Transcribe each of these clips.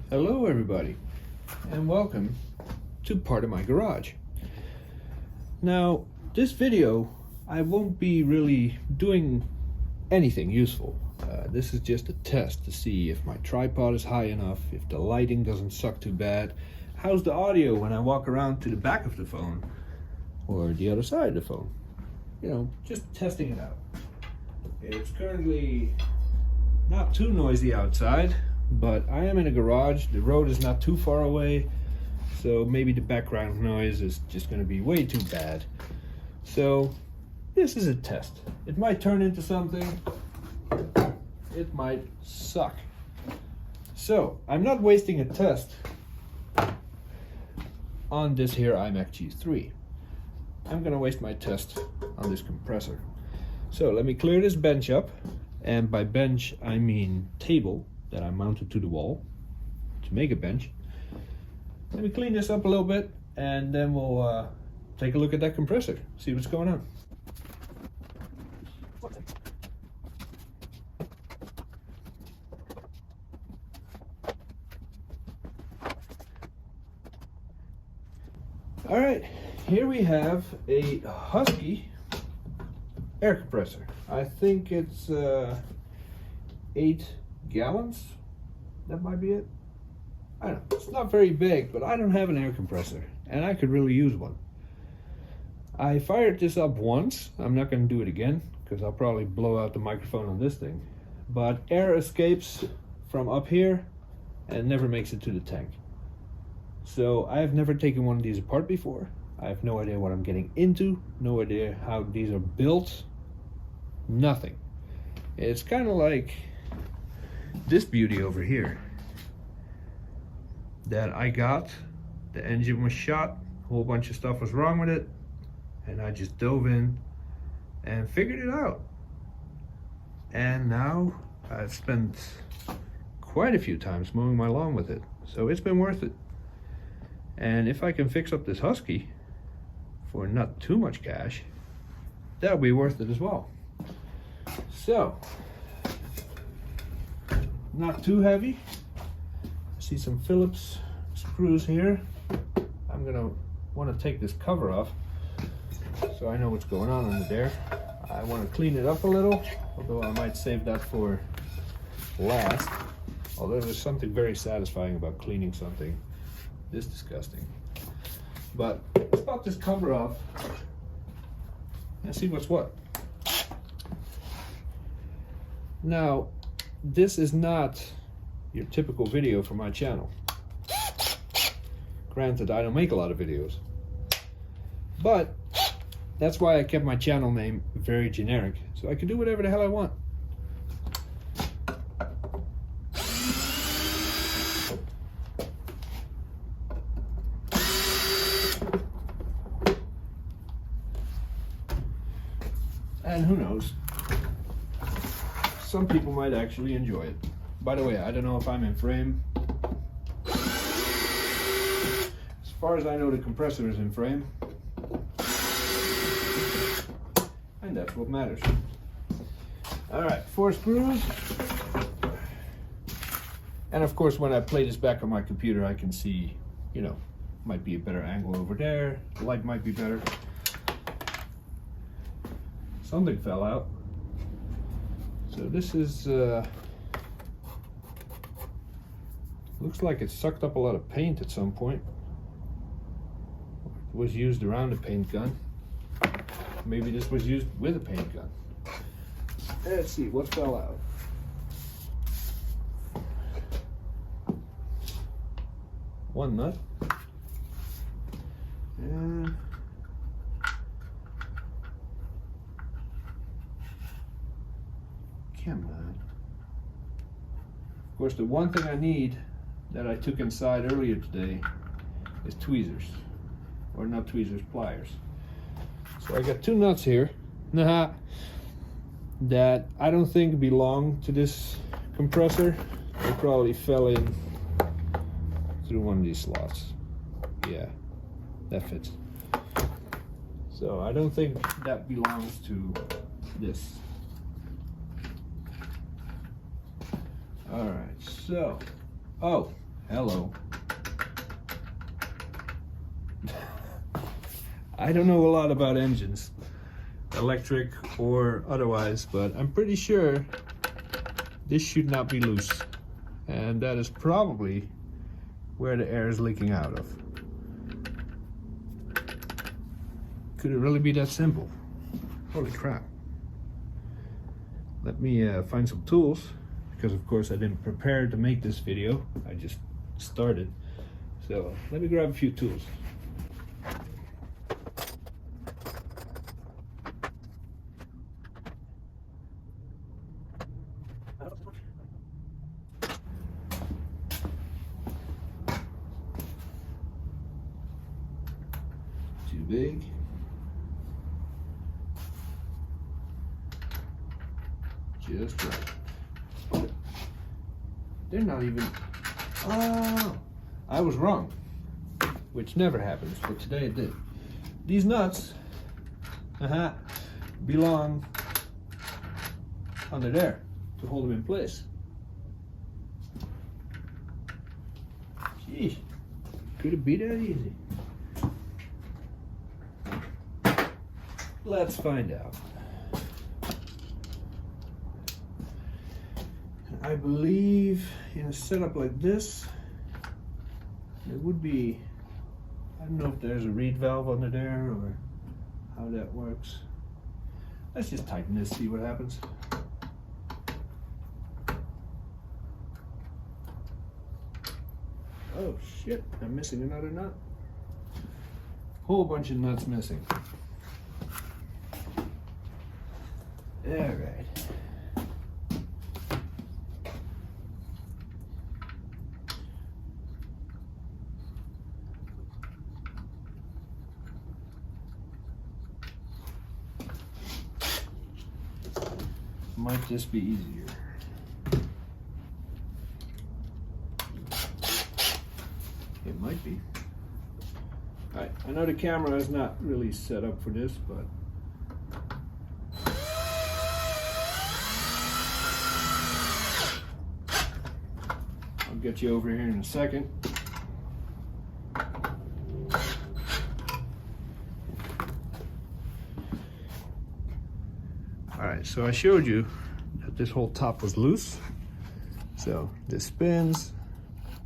Hello everybody, and welcome to part of my garage. Now, this video, I won't be really doing anything useful. This is just a test to see if my tripod is high enough, if the lighting doesn't suck too bad, how's the audio when I walk around to the back of the phone or the other side of the phone. You know, just testing it out. It's currently not too noisy outside, but I am in a garage. The road is not too far away, so maybe the background noise is just going to be way too bad. So this is a test. It might turn into something. It might suck. So I'm not wasting a test on this here iMac G3. I'm going to waste my test on this compressor. So let me clear this bench up, and by bench I mean table that I mounted to the wall to make a bench. Let me clean this up a little bit, and then we'll take a look at that compressor, see what's going on. All right, here we have a Husky air compressor. I think it's 8 gallons. That might be it. I don't know. It's not very big, but I don't have an air compressor, and I could really use one. I fired this up once. I'm not going to do it again because I'll probably blow out the microphone on this thing. But air escapes from up here and never makes it to the tank. So I've never taken one of these apart before. I have no idea what I'm getting into, no idea how these are built, nothing. It's kind of like this beauty over here that I got. The engine was shot, a whole bunch of stuff was wrong with it, and I just dove in and figured it out. And now I've spent quite a few times mowing my lawn with it, so it's been worth it. And if I can fix up this Husky for not too much cash, that'll be worth it as well. So, not too heavy. I see some Phillips screws here. I'm gonna want to take this cover off so I know what's going on under there. I want to clean it up a little, although I might save that for last. Although there's something very satisfying about cleaning something this disgusting. But let's pop this cover off and see what's what. Now, this is not your typical video for my channel. Granted, I don't make a lot of videos, but that's why I kept my channel name very generic, so I can do whatever the hell I want. And who knows, some people might actually enjoy it. By the way, I don't know if I'm in frame. As far as I know, the compressor is in frame. And that's what matters. All right, 4 screws. And of course, when I play this back on my computer, I can see, you know, might be a better angle over there. The light might be better. Something fell out. So this is, looks like it sucked up a lot of paint at some point. It was used around a paint gun. Maybe this was used with a paint gun. Let's see, what fell out? One nut. And of course, the one thing I need that I took inside earlier today is tweezers, or not tweezers, pliers. So I got 2 nuts here that I don't think belong to this compressor. They probably fell in through one of these slots. Yeah, that fits. So I don't think that belongs to this. All right, so, oh, Hello. I don't know a lot about engines, electric or otherwise, but I'm pretty sure this should not be loose. And that is probably where the air is leaking out of. Could it really be that simple? Holy crap. Let me find some tools, because of course I didn't prepare to make this video. I just started. So let me grab a few tools. Too big. Just right. They're not even. Oh, I was wrong, which never happens, but today it did. These nuts belong under there to hold them in place. Geez, could it be that easy? Let's find out. I believe in a setup like this, there would be, I don't know if there's a reed valve under there or how that works. Let's just tighten this, see what happens. Oh shit, I'm missing another nut. Whole bunch of nuts missing. All right. Might just be easier. It might be. Alright, I know the camera is not really set up for this, but I'll get you over here in a second. Alright, so I showed you that this whole top was loose. So this spins,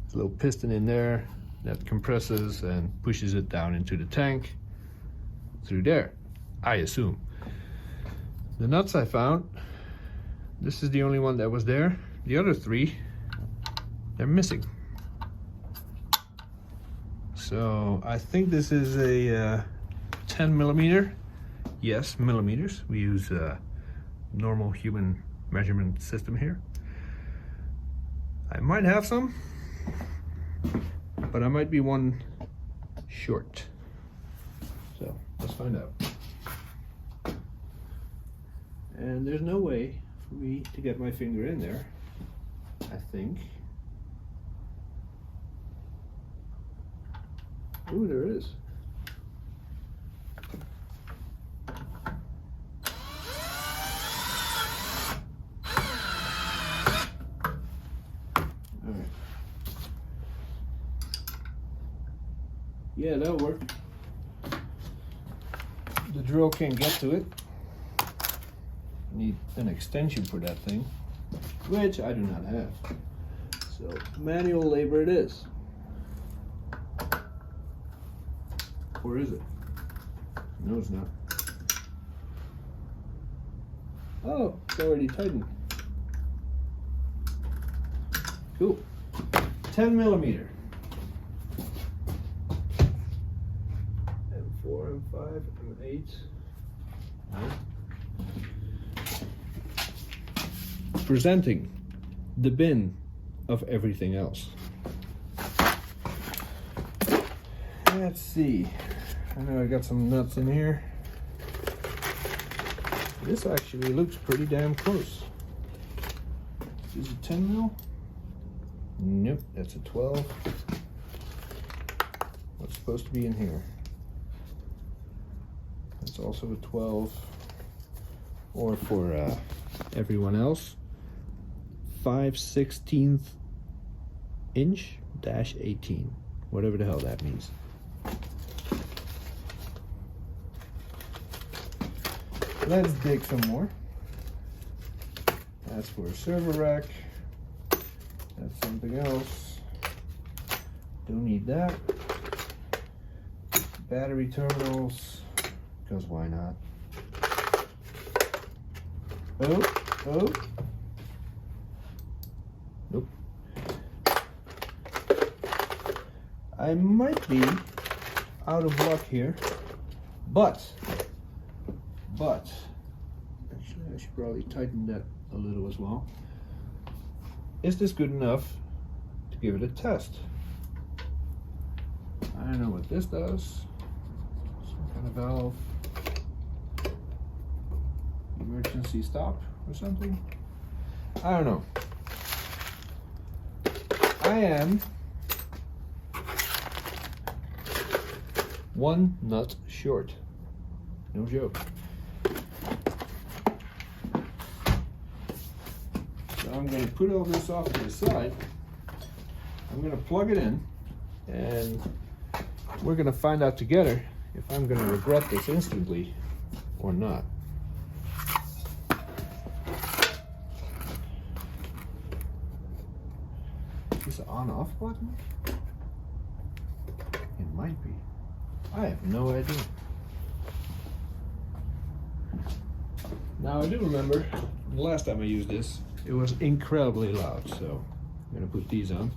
there's a little piston in there that compresses and pushes it down into the tank through there, I assume. The nuts I found, this is the only one that was there. The other three, they're missing. So I think this is a 10 millimeter. Yes, millimeters. We use normal human measurement system here. I might have some, but I might be one short. So let's find out. And there's no way for me to get my finger in there, I think. Ooh, there is. Yeah, that'll work. The drill can't get to it. Need an extension for that thing, which I do not have. So manual labor it is. Or is it? No, it's not. Oh, it's already tightened. Cool. 10 millimeter. M4, M5, M8. Presenting the bin of everything else. Let's see. I know I got some nuts in here. This actually looks pretty damn close. Is it 10 mil? Nope, that's a 12. What's supposed to be in here? That's also a 12. Or for everyone else, 5/16 inch -18, whatever the hell that means. Let's dig some more. That's for a server rack. That's something else. Don't need that. Battery terminals, because why not? Oh. Nope. I might be out of luck here, but actually I should probably tighten that a little as well. Is this good enough to give it a test? I don't know what this does. Some kind of valve. Emergency stop or something? I don't know. I am one nut short. No joke. So I'm going to put all this off to the side. I'm going to plug it in, and we're going to find out together if I'm going to regret this instantly or not. Is this an on-off button? It might be. I have no idea. Now I do remember the last time I used this, it was incredibly loud, so I'm going to put these on.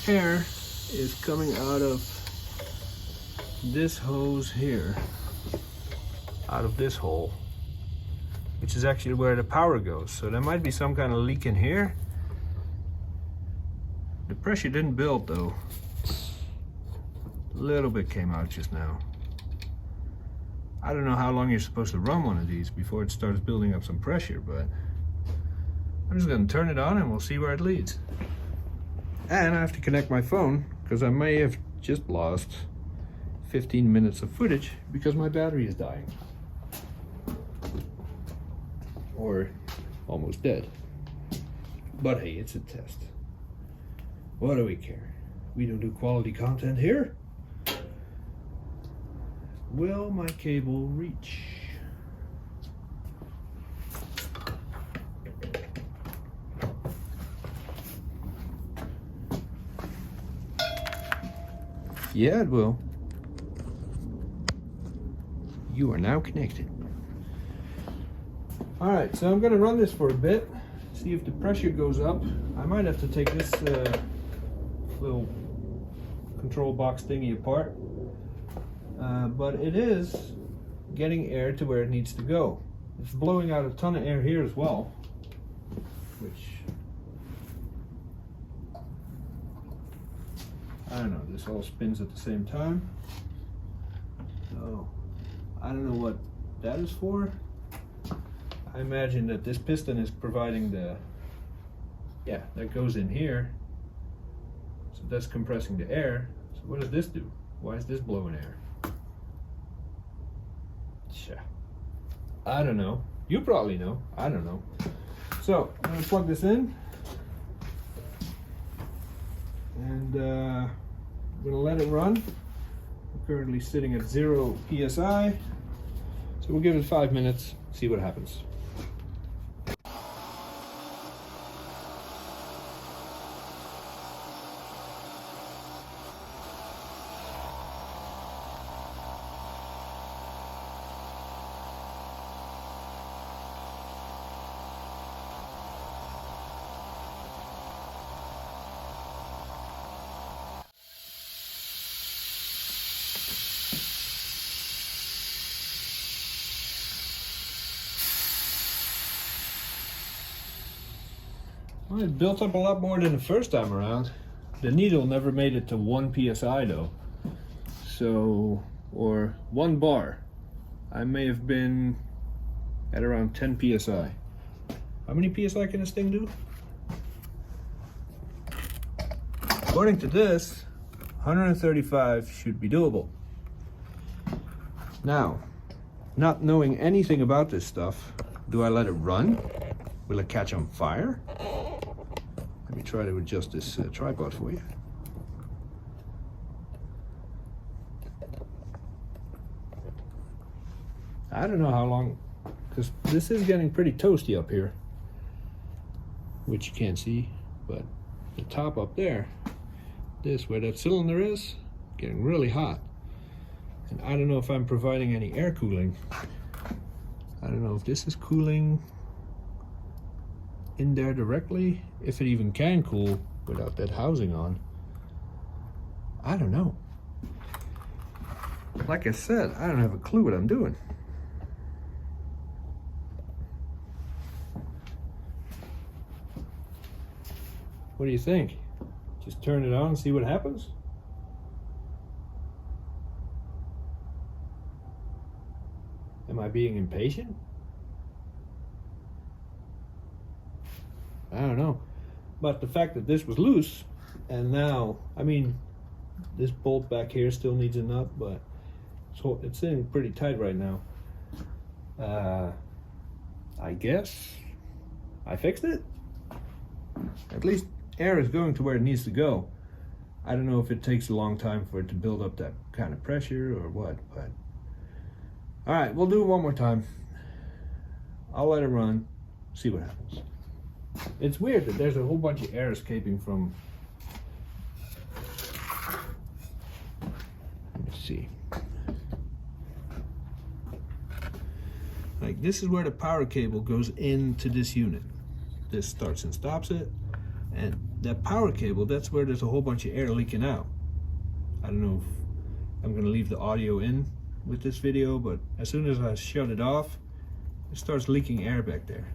Air is coming out of this hose here, out of this hole, which is actually where the power goes. So there might be some kind of leak in here. The pressure didn't build though. A little bit came out just now. I don't know how long you're supposed to run one of these before it starts building up some pressure, but I'm just gonna turn it on and we'll see where it leads. And I have to connect my phone because I may have just lost 15 minutes of footage because my battery is dying. Or almost dead. But hey, it's a test. What do we care? We don't do quality content here. Will my cable reach? Yeah, it will. You are now connected. Alright, so I'm going to run this for a bit, see if the pressure goes up. I might have to take this little control box thingy apart. But it is getting air to where it needs to go. It's blowing out a ton of air here as well, which I don't know, this all spins at the same time. So I don't know what that is for. I imagine that this piston is providing the, yeah, that goes in here. So that's compressing the air. So what does this do? Why is this blowing air? I don't know. You probably know. I don't know. So I'm gonna plug this in, and I'm gonna let it run. currently sitting at 0 psi. So we'll give it 5 minutes, see what happens. Well, it built up a lot more than the first time around. The needle never made it to 1 psi though. So, or 1 bar. I may have been at around 10 psi. How many psi can this thing do? According to this, 135 should be doable. Now, not knowing anything about this stuff, do I let it run? Will it catch on fire? Let me try to adjust this tripod for you. I don't know how long, because this is getting pretty toasty up here, which you can't see, but the top up there, this where that cylinder is, getting really hot. And I don't know if I'm providing any air cooling. I don't know if this is cooling in there directly, if it even can cool without that housing on. I don't know. Like I said, I don't have a clue what I'm doing. What do you think? Just turn it on and see what happens? Am I being impatient? I don't know. But the fact that this was loose, and now, I mean, this bolt back here still needs a nut, but it's sitting pretty tight right now. I guess I fixed it. At least air is going to where it needs to go. I don't know if it takes a long time for it to build up that kind of pressure or what, but all right, we'll do it one more time. I'll let it run, see what happens. It's weird that there's a whole bunch of air escaping from. Let's see. Like, this is where the power cable goes into this unit. This starts and stops it. And that power cable, that's where there's a whole bunch of air leaking out. I don't know if I'm going to leave the audio in with this video, but as soon as I shut it off, it starts leaking air back there.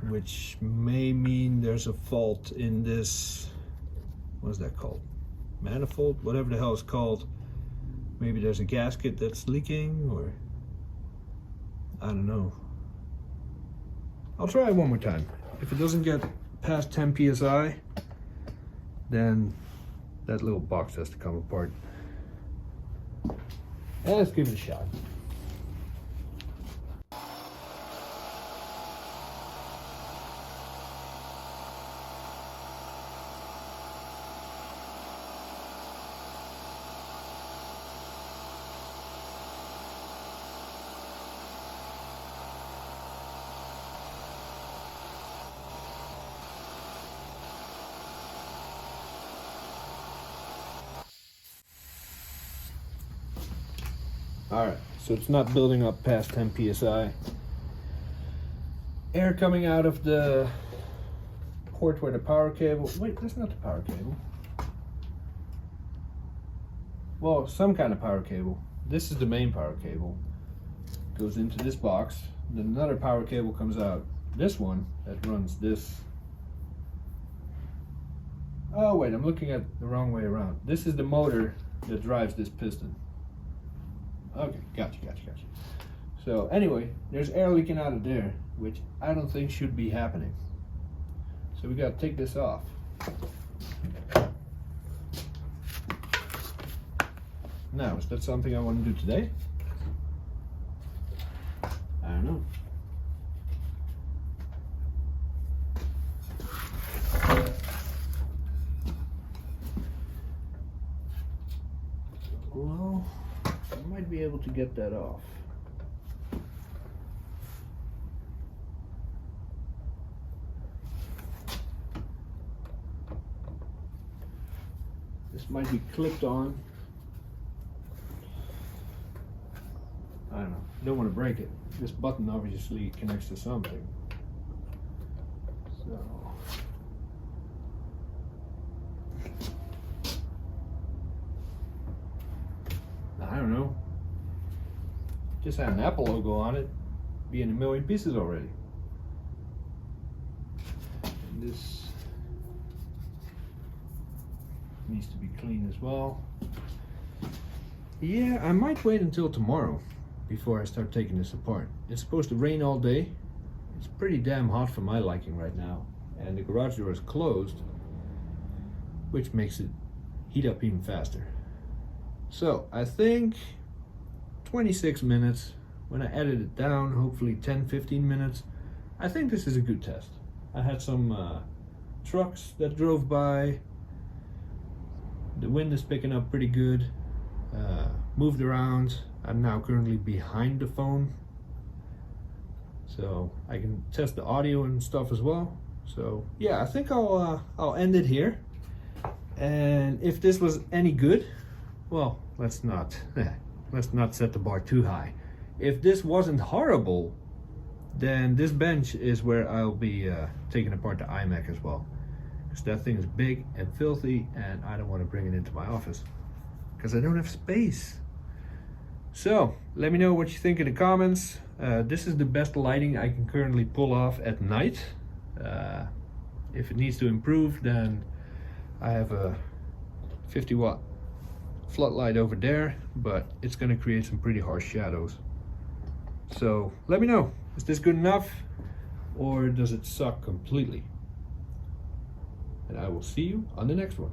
Which may mean there's a fault in this, what is that called? Manifold? Whatever the hell it's called. Maybe there's a gasket that's leaking, or I don't know. I'll try it one more time. If it doesn't get past 10 psi, then that little box has to come apart. And let's give it a shot. Alright, so it's not building up past 10 psi. Air coming out of the port where the power cable... Wait, that's not the power cable. Well, some kind of power cable. This is the main power cable. Goes into this box. Then another power cable comes out. This one that runs this. Oh wait, I'm looking at the wrong way around. This is the motor that drives this piston. Okay, gotcha. So anyway, there's air leaking out of there, which I don't think should be happening. So we gotta take this off. Now, is that something I want to do today? I don't know. glow. I might be able to get that off. This might be clipped on. I don't know. Don't want to break it. This button obviously connects to something. So I don't know. Just had an Apple logo on it. Be in a million pieces already. And this needs to be clean as well. Yeah, I might wait until tomorrow before I start taking this apart. It's supposed to rain all day. It's pretty damn hot for my liking right now. And the garage door is closed, which makes it heat up even faster. So I think 26 minutes. When I edit it down, hopefully 10-15 minutes. I think this is a good test. I had some trucks that drove by. The wind is picking up pretty good. Moved around. I'm now currently behind the phone, so I can test the audio and stuff as well. So yeah, I think I'll end it here. And if this was any good, well, let's not set the bar too high. If this wasn't horrible, then this bench is where I'll be taking apart the iMac as well, because that thing is big and filthy, and I don't want to bring it into my office because I don't have space. So let me know what you think in the comments. This is the best lighting I can currently pull off at night. If it needs to improve, then I have a 50-watt floodlight over there, but it's going to create some pretty harsh shadows. So let me know, is this good enough or does it suck completely? And I will see you on the next one.